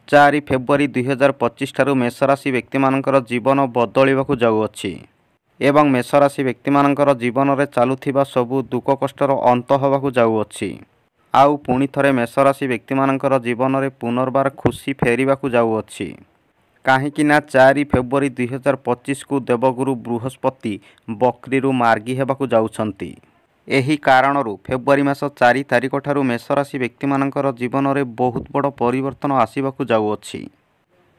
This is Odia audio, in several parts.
4 ଫେବୃଆରୀ 2025 ଠାରୁ ମେଷରାଶି ବ୍ୟକ୍ତିମାନଙ୍କର ଜୀବନ ବଦଳିବାକୁ ଯାଉଅଛି ଏବଂ ମେଷରାଶି ବ୍ୟକ୍ତିମାନଙ୍କର ଜୀବନରେ ଚାଲୁଥିବା ସବୁ ଦୁଃଖ କଷ୍ଟର ଅନ୍ତ ହେବାକୁ ଯାଉଅଛି। ଆଉ ପୁଣି ଥରେ ମେଷରାଶି ବ୍ୟକ୍ତିମାନଙ୍କର ଜୀବନରେ ପୁନର୍ବାର ଖୁସି ଫେରିବାକୁ ଯାଉଅଛି। କାହିଁକି ନା 4 ଫେବୃଆରୀ 2025କୁ ଦେବଗୁରୁ ବୃହସ୍ପତି ବକ୍ରିରୁ ମାର୍ଗୀ ହେବାକୁ ଯାଉଛନ୍ତି। ଏହି କାରଣରୁ ଫେବୃଆରୀ ମାସ 4 ତାରିଖ ଠାରୁ ମେଷରାଶି ବ୍ୟକ୍ତିମାନଙ୍କର ଜୀବନରେ ବହୁତ ବଡ଼ ପରିବର୍ତ୍ତନ ଆସିବାକୁ ଯାଉଅଛି।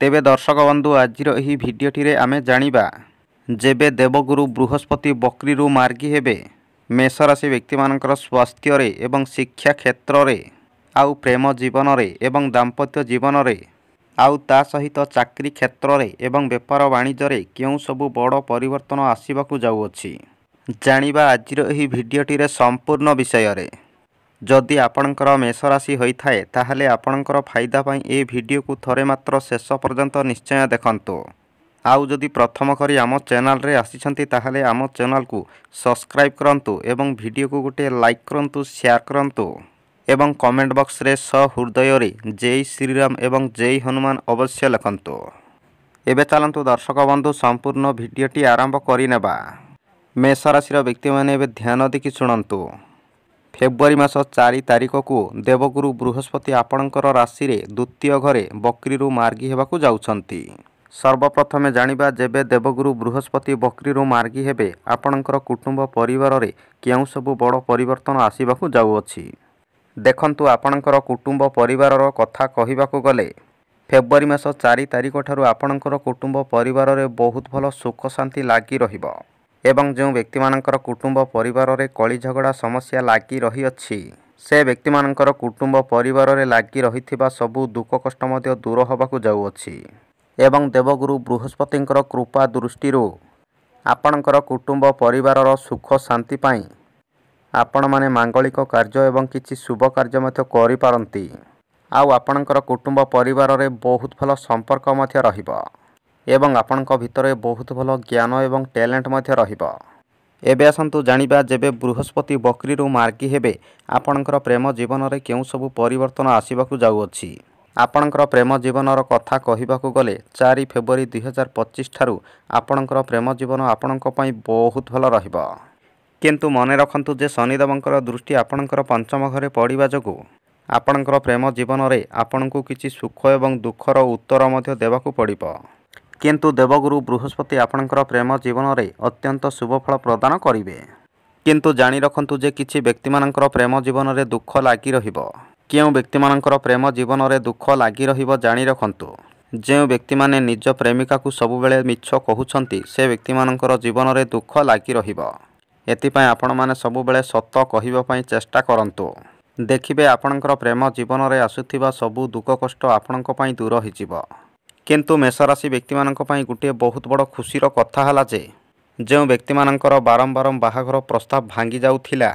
ତେବେ ଦର୍ଶକ ବନ୍ଧୁ, ଆଜିର ଏହି ଭିଡ଼ିଓଟିରେ ଆମେ ଜାଣିବା, ଯେବେ ଦେବଗୁରୁ ବୃହସ୍ପତି ବକ୍ରିରୁ ମାର୍ଗୀ ହେବେ, ମେଷରାଶି ବ୍ୟକ୍ତିମାନଙ୍କର ସ୍ୱାସ୍ଥ୍ୟରେ ଏବଂ ଶିକ୍ଷା କ୍ଷେତ୍ରରେ, ଆଉ ପ୍ରେମ ଜୀବନରେ ଏବଂ ଦାମ୍ପତ୍ୟ ଜୀବନରେ, ଆଉ ତା ସହିତ ଚାକିରି କ୍ଷେତ୍ରରେ ଏବଂ ବେପାର ବାଣିଜ୍ୟରେ କେଉଁ ସବୁ ବଡ଼ ପରିବର୍ତ୍ତନ ଆସିବାକୁ ଯାଉଅଛି, ଜାଣିବା ଆଜିର ଏହି ଭିଡ଼ିଓଟିରେ ସମ୍ପୂର୍ଣ୍ଣ ବିଷୟରେ। ଯଦି ଆପଣଙ୍କର ମେଷ ରାଶି ହୋଇଥାଏ, ତାହେଲେ ଆପଣଙ୍କର ଫାଇଦା ପାଇଁ ଏହି ଭିଡ଼ିଓକୁ ଥରେ ମାତ୍ର ଶେଷ ପର୍ଯ୍ୟନ୍ତ ନିଶ୍ଚୟ ଦେଖନ୍ତୁ। ଆଉ ଯଦି ପ୍ରଥମ କରି ଆମ ଚ୍ୟାନେଲରେ ଆସିଛନ୍ତି, ତାହେଲେ ଆମ ଚ୍ୟାନେଲକୁ ସବସ୍କ୍ରାଇବ୍ କରନ୍ତୁ ଏବଂ ଭିଡ଼ିଓକୁ ଗୋଟିଏ ଲାଇକ୍ କରନ୍ତୁ, ସେୟାର କରନ୍ତୁ ଏବଂ କମେଣ୍ଟ ବକ୍ସରେ ସହୃଦୟରେ ଜୟ ଶ୍ରୀରାମ ଏବଂ ଜୟ ହନୁମାନ ଅବଶ୍ୟ ଲେଖନ୍ତୁ। ଏବେ ଚାଲନ୍ତୁ ଦର୍ଶକ ବନ୍ଧୁ, ସମ୍ପୂର୍ଣ୍ଣ ଭିଡ଼ିଓଟି ଆରମ୍ଭ କରିନେବା। ମେଷ ରାଶିର ବ୍ୟକ୍ତିମାନେ ଏବେ ଧ୍ୟାନ ଦେଇକି ଶୁଣନ୍ତୁ। ଫେବୃଆରୀ ମାସ 4 ତାରିଖକୁ ଦେବଗୁରୁ ବୃହସ୍ପତି ଆପଣଙ୍କର ରାଶିରେ ଦ୍ୱିତୀୟ ଘରେ ବକ୍ରିରୁ ମାର୍ଗୀ ହେବାକୁ ଯାଉଛନ୍ତି। ସର୍ବପ୍ରଥମେ ଜାଣିବା, ଯେବେ ଦେବଗୁରୁ ବୃହସ୍ପତି ବକ୍ରିରୁ ମାର୍ଗୀ ହେବେ, ଆପଣଙ୍କର କୁଟୁମ୍ବ ପରିବାରରେ କେଉଁ ସବୁ ବଡ଼ ପରିବର୍ତ୍ତନ ଆସିବାକୁ ଯାଉଅଛି। ଦେଖନ୍ତୁ, ଆପଣଙ୍କର କୁଟୁମ୍ବ ପରିବାରର କଥା କହିବାକୁ ଗଲେ, ଫେବୃଆରୀ ମାସ 4 ତାରିଖ ଠାରୁ ଆପଣଙ୍କର କୁଟୁମ୍ବ ପରିବାରରେ ବହୁତ ଭଲ ସୁଖ ଶାନ୍ତି ଲାଗି ରହିବ ଏବଂ ଯେଉଁ ବ୍ୟକ୍ତିମାନଙ୍କର କୁଟୁମ୍ବ ପରିବାରରେ କଳି ଝଗଡ଼ା ସମସ୍ୟା ଲାଗି ରହିଅଛି, ସେ ବ୍ୟକ୍ତିମାନଙ୍କର କୁଟୁମ୍ବ ପରିବାରରେ ଲାଗି ରହିଥିବା ସବୁ ଦୁଃଖ କଷ୍ଟ ମଧ୍ୟ ଦୂର ହେବାକୁ ଯାଉଅଛି ଏବଂ ଦେବଗୁରୁ ବୃହସ୍ପତିଙ୍କର କୃପା ଦୃଷ୍ଟିରୁ ଆପଣଙ୍କର କୁଟୁମ୍ବ ପରିବାରର ସୁଖ ଶାନ୍ତି ପାଇଁ ଆପଣମାନେ ମାଙ୍ଗଳିକ କାର୍ଯ୍ୟ ଏବଂ କିଛି ଶୁଭ କାର୍ଯ୍ୟ ମଧ୍ୟ କରିପାରନ୍ତି। ଆଉ ଆପଣଙ୍କର କୁଟୁମ୍ବ ପରିବାରରେ ବହୁତ ଭଲ ସମ୍ପର୍କ ମଧ୍ୟ ରହିବ ଏବଂ ଆପଣଙ୍କ ଭିତରେ ବହୁତ ଭଲ ଜ୍ଞାନ ଏବଂ ଟ୍ୟାଲେଣ୍ଟ ମଧ୍ୟ ରହିବ। ଏବେ ଆସନ୍ତୁ ଜାଣିବା, ଯେବେ ବୃହସ୍ପତି ବକ୍ରିରୁ ମାର୍ଗୀ ହେବେ, ଆପଣଙ୍କର ପ୍ରେମ ଜୀବନରେ କେଉଁ ସବୁ ପରିବର୍ତ୍ତନ ଆସିବାକୁ ଯାଉଅଛି। ଆପଣଙ୍କର ପ୍ରେମ ଜୀବନର କଥା କହିବାକୁ ଗଲେ, 4 ଫେବୃଆରୀ 2025 ଠାରୁ ଆପଣଙ୍କର ପ୍ରେମ ଜୀବନ ଆପଣଙ୍କ ପାଇଁ ବହୁତ ଭଲ ରହିବ। କିନ୍ତୁ ମନେ ରଖନ୍ତୁ ଯେ ଶନିଦେବଙ୍କର ଦୃଷ୍ଟି ଆପଣଙ୍କର ପଞ୍ଚମ ଘରେ ପଡ଼ିବା ଯୋଗୁଁ ଆପଣଙ୍କର ପ୍ରେମ ଜୀବନରେ ଆପଣଙ୍କୁ କିଛି ସୁଖ ଏବଂ ଦୁଃଖର ଉତ୍ତର ମଧ୍ୟ ଦେବାକୁ ପଡ଼ିବ। କିନ୍ତୁ ଦେବଗୁରୁ ବୃହସ୍ପତି ଆପଣଙ୍କର ପ୍ରେମ ଜୀବନରେ ଅତ୍ୟନ୍ତ ଶୁଭଫଳ ପ୍ରଦାନ କରିବେ। କିନ୍ତୁ ଜାଣି ରଖନ୍ତୁ ଯେ କିଛି ବ୍ୟକ୍ତିମାନଙ୍କର ପ୍ରେମ ଜୀବନରେ ଦୁଃଖ ଲାଗି ରହିବ। କେଉଁ ବ୍ୟକ୍ତିମାନଙ୍କର ପ୍ରେମ ଜୀବନରେ ଦୁଃଖ ଲାଗି ରହିବ ଜାଣି ରଖନ୍ତୁ। ଯେଉଁ ବ୍ୟକ୍ତିମାନେ ନିଜ ପ୍ରେମିକାକୁ ସବୁବେଳେ ମିଛ କହୁଛନ୍ତି, ସେ ବ୍ୟକ୍ତିମାନଙ୍କର ଜୀବନରେ ଦୁଃଖ ଲାଗି ରହିବ। ଏଥିପାଇଁ ଆପଣମାନେ ସବୁବେଳେ ସତ କହିବା ପାଇଁ ଚେଷ୍ଟା କରନ୍ତୁ। ଦେଖିବେ, ଆପଣଙ୍କର ପ୍ରେମ ଜୀବନରେ ଆସୁଥିବା ସବୁ ଦୁଃଖ କଷ୍ଟ ଆପଣଙ୍କ ପାଇଁ ଦୂର ହୋଇଯିବ। କିନ୍ତୁ ମେଷରାଶି ବ୍ୟକ୍ତିମାନଙ୍କ ପାଇଁ ଗୋଟିଏ ବହୁତ ବଡ଼ ଖୁସିର କଥା ହେଲା ଯେ, ଯେଉଁ ବ୍ୟକ୍ତିମାନଙ୍କର ବାରମ୍ବାର ବାହାଘର ପ୍ରସ୍ତାବ ଭାଙ୍ଗି ଯାଉଥିଲା,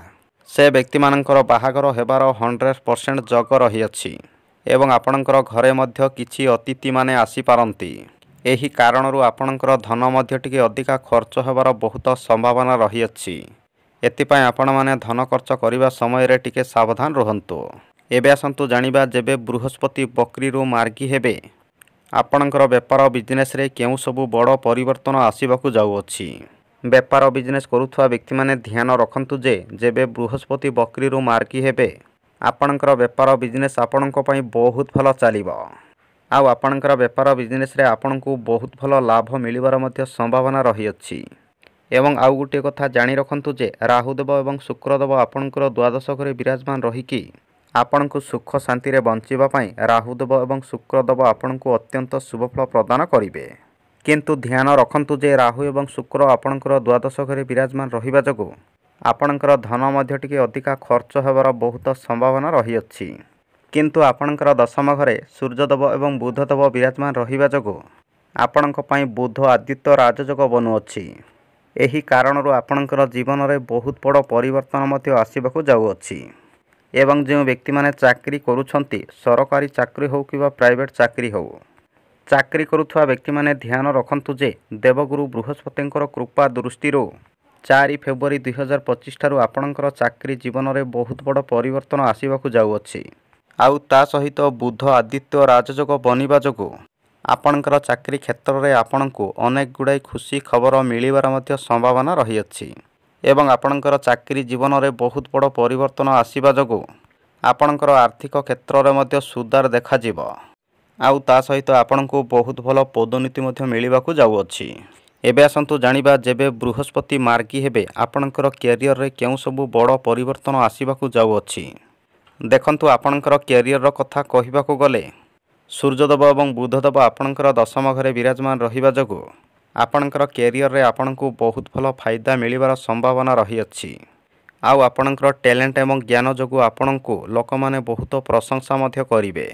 ସେ ବ୍ୟକ୍ତିମାନଙ୍କର ବାହାଘର ହେବାର 100% ଯୋଗ ରହିଅଛି ଏବଂ ଆପଣଙ୍କର ଘରେ ମଧ୍ୟ କିଛି ଅତିଥିମାନେ ଆସିପାରନ୍ତି। ଏହି କାରଣରୁ ଆପଣଙ୍କର ଧନ ମଧ୍ୟ ଟିକେ ଅଧିକା ଖର୍ଚ୍ଚ ହେବାର ବହୁତ ସମ୍ଭାବନା ରହିଅଛି। ଏଥିପାଇଁ ଆପଣମାନେ ଧନ ଖର୍ଚ୍ଚ କରିବା ସମୟରେ ଟିକେ ସାବଧାନ ରୁହନ୍ତୁ। ଏବେ ଆସନ୍ତୁ ଜାଣିବା, ଯେବେ ବୃହସ୍ପତି ବକ୍ରିରୁ ମାର୍ଗୀ ହେବେ, ଆପଣଙ୍କର ବେପାର ବିଜନେସରେ କେଉଁ ସବୁ ବଡ଼ ପରିବର୍ତ୍ତନ ଆସିବାକୁ ଯାଉଅଛି। ବେପାର ବିଜନେସ୍ କରୁଥିବା ବ୍ୟକ୍ତିମାନେ ଧ୍ୟାନ ରଖନ୍ତୁ ଯେ, ଯେବେ ବୃହସ୍ପତି ବକ୍ରିରୁ ମାର୍ଗୀ ହେବେ, ଆପଣଙ୍କର ବେପାର ବିଜନେସ୍ ଆପଣଙ୍କ ପାଇଁ ବହୁତ ଭଲ ଚାଲିବ। ଆଉ ଆପଣଙ୍କର ବେପାର ବିଜନେସରେ ଆପଣଙ୍କୁ ବହୁତ ଭଲ ଲାଭ ମିଳିବାର ମଧ୍ୟ ସମ୍ଭାବନା ରହିଅଛି। ଏବଂ ଆଉ ଗୋଟିଏ କଥା ଜାଣି ରଖନ୍ତୁ ଯେ, ରାହୁଦେବ ଏବଂ ଶୁକ୍ରଦେବ ଆପଣଙ୍କର ଦ୍ୱାଦଶ ଘରେ ବିରାଜମାନ ରହିକି ଆପଣଙ୍କୁ ସୁଖ ଶାନ୍ତିରେ ବଞ୍ଚିବା ପାଇଁ ରାହୁଦେବ ଏବଂ ଶୁକ୍ରଦେବ ଆପଣଙ୍କୁ ଅତ୍ୟନ୍ତ ଶୁଭଫଳ ପ୍ରଦାନ କରିବେ। କିନ୍ତୁ ଧ୍ୟାନ ରଖନ୍ତୁ ଯେ, ରାହୁ ଏବଂ ଶୁକ୍ର ଆପଣଙ୍କର ଦ୍ୱାଦଶ ଘରେ ବିରାଜମାନ ରହିବା ଯୋଗୁଁ ଆପଣଙ୍କର ଧନ ମଧ୍ୟ ଟିକେ ଅଧିକା ଖର୍ଚ୍ଚ ହେବାର ବହୁତ ସମ୍ଭାବନା ରହିଅଛି। କିନ୍ତୁ ଆପଣଙ୍କର ଦଶମ ଘରେ ସୂର୍ଯ୍ୟଦେବ ଏବଂ ବୁଧଦେବ ବିରାଜମାନ ରହିବା ଯୋଗୁଁ ଆପଣଙ୍କ ପାଇଁ ବୁଧ ଆଦିତ୍ୟ ରାଜଯୋଗ ବନୁଅଛି। ଏହି କାରଣରୁ ଆପଣଙ୍କର ଜୀବନରେ ବହୁତ ବଡ଼ ପରିବର୍ତ୍ତନ ମଧ୍ୟ ଆସିବାକୁ ଯାଉଅଛି। ଏବଂ ଯେଉଁ ବ୍ୟକ୍ତିମାନେ ଚାକିରି କରୁଛନ୍ତି, ସରକାରୀ ଚାକିରି ହେଉ କିମ୍ବା ପ୍ରାଇଭେଟ୍ ଚାକିରି ହେଉ, ଚାକିରି କରୁଥିବା ବ୍ୟକ୍ତିମାନେ ଧ୍ୟାନ ରଖନ୍ତୁ ଯେ, ଦେବଗୁରୁ ବୃହସ୍ପତିଙ୍କର କୃପା ଦୃଷ୍ଟିରୁ 4 ଫେବୃଆରୀ 2025 ଠାରୁ ଆପଣଙ୍କର ଚାକିରି ଜୀବନରେ ବହୁତ ବଡ଼ ପରିବର୍ତ୍ତନ ଆସିବାକୁ ଯାଉଅଛି। आउ ता सहित बुध आदित्य राजयोग बनिबा जोगु आपणकर चाकरी क्षेत्र में आपणको अनेक गुड़ाई खुशी खबर मिलिबार मध्य संभावना रही अछि एवं आपणकर चाकरी जीवन में बहुत बड़ परिवर्तन आसीबा जोगु आपणकर आर्थिक क्षेत्र में मध्य सुधार देखाजिब। आउ ता सहित आपणको बहुत भल पदोन्नति मध्य मिलिबाकु जाउअछि। एबे आसंतु जानिबा जेबे बृहस्पति मार्गी हेबे आपणकर कैरियर रे केउ सबु बड़ परिवर्तन आसीबाकु जाउअछि। देखंतु आपणकर कैरियर रो कथा कहिबाकु गले सूर्यदेव एवं बुधदेव आपणकर दशम घरे विराजमान रहिबा जोगु आपणकर कैरियर रे आपणको बहुत भल फायदा मिलिबार संभावना रही अछि। आउ आपणकर टैलेंट एवं ज्ञान जोगु आपणको लोक माने बहुत प्रशंसा मध्य करिवे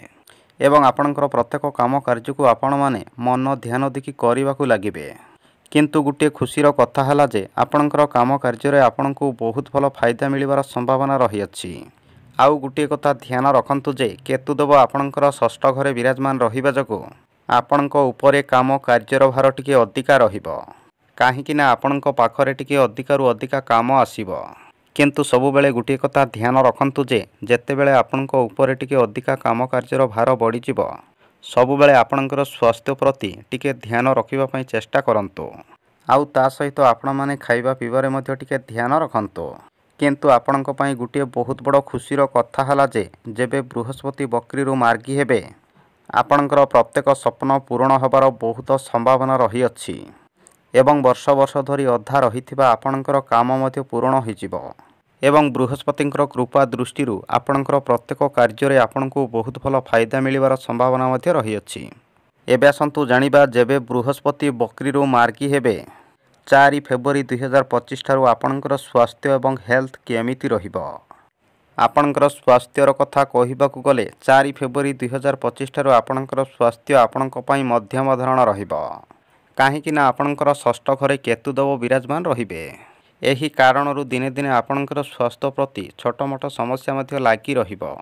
एवं आपणकर प्रत्येक काम कार्य को आपण माने मन ध्यान देखि करिबाकु लागिबे। किंतु गुटे खुशीर कथा हला जे आपणकर काम कार्य रे आपणको बहुत भल फायदा मिलिबार संभावना रही अछि। आउ गुटे कथा ध्यान रखंतु जे केतुदेव आपणकर षष्ठ घरे विराजमान रहिबा जोगु आपणको उपरे काम कार्यर भार टिके अधिका रहिबो काहेकि ना आपणको पाखरे टिके अधिकारु अधिका काम आसीबो। किंतु सबु बेले गुटे कथा ध्यान रखंतु जे जेते बेले आपणको उपरे टिके अधिका काम कार्यर भार बढ़ी जिवो सबु बेले आपणकर स्वास्थ्य प्रति टिके ध्यान रखिबा पई चेष्टा करंतु। आउ ता सहित आपण माने खाइबा पीबारे मध्य टिके ध्यान रखंतु। किंतु आपणको पई गुटे बहुत बड़ खुशीर कथा हला जे जेबे बृहस्पति वक्रीरु मार्गी हेबे आपणकर प्रत्येक स्वप्न पूर्ण होबार बहुत संभावना रही अछि एवं वर्ष वर्ष धरी अधा रहिथिबा आपणकर काम मध्य पूर्ण होइजिवो एवं बृहस्पतिंकर कृपा दृष्टि आपणकर प्रत्येक कार्य रे आपणको बहुत भल फायदा मिलिबार संभावना मध्य रही अछि। एबे आसंतु जानिबा जेबे बृहस्पति वक्रीरु मार्गी हेबे 4 फेब्रुआरी 2025 ठारू आपणकर स्वास्थ्य एवं हेल्थ केमिति रहिबो। आपणकर स्वास्थ्यर कथा कहिबाकु गले 4 फेब्रुआरी 2025 ठारू आपणकर स्वास्थ्य आपणक पई मध्यम धरण रहिबो काहेकि ना आपणकर षष्ठ घरे केतुदेव विराजमान रहिबे। एही कारणरू दिने दिने आपणकर स्वास्थ्य प्रति छोट मोट समस्या मध्य लागी रहिबो।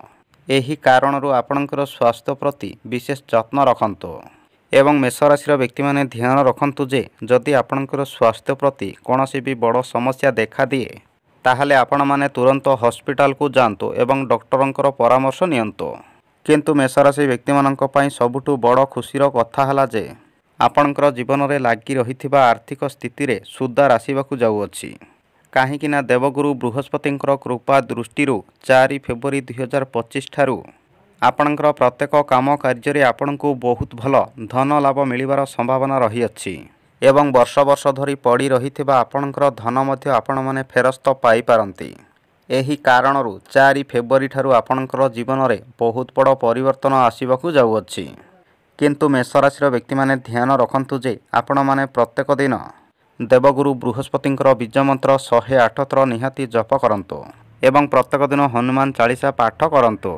एही कारणरू आपणकर स्वास्थ्य प्रति विशेष जत्न रखंतु एवं मेष राशि व्यक्ति माने ध्यान रखंतु जे जदि आपणकर स्वास्थ्य प्रति कोनोसी भी बड़ समस्या देखा दिए ताहले आपण माने तुरंत हॉस्पिटल को जांतु एवं डॉक्टरंकर परामर्श नियंतु। किंतु मेष राशि व्यक्ति मानक पई सबुठु बड़ खुशीर कथा हला जे आपणकर जीवन में लागी रहिथिबा आर्थिक स्थिति रे सुधार आसीबाकु जाउअछि काहेकि ना देवगुरु बृहस्पतिंकर कृपा दृष्टि 4 फेब्रुआरी 2025 ठारू आपणकर प्रत्येक काम कार्य रे आपणको बहुत भल धन लाभ मिलिबार संभावना रही अछि एवं वर्ष वर्ष धरी पड़ी रहिथिबा आपणकर धन मध्य आपण माने फेरस्त पाई पारंती। एही कारणरू 4 फेब्रुआरी ठारू आपणकर जीवन में बहुत बड़ परिवर्तन आसीबाकु जाउअछि। किंतु मेष राशि व्यक्ति माने ध्यान रखंतु जे आपण माने प्रत्येक दिन देवगुरु बृहस्पतिंकर बीज मंत्र 108 थर निहाती जप करंतु एवं प्रत्येक दिन हनुमान चालीसा पाठ करंतु।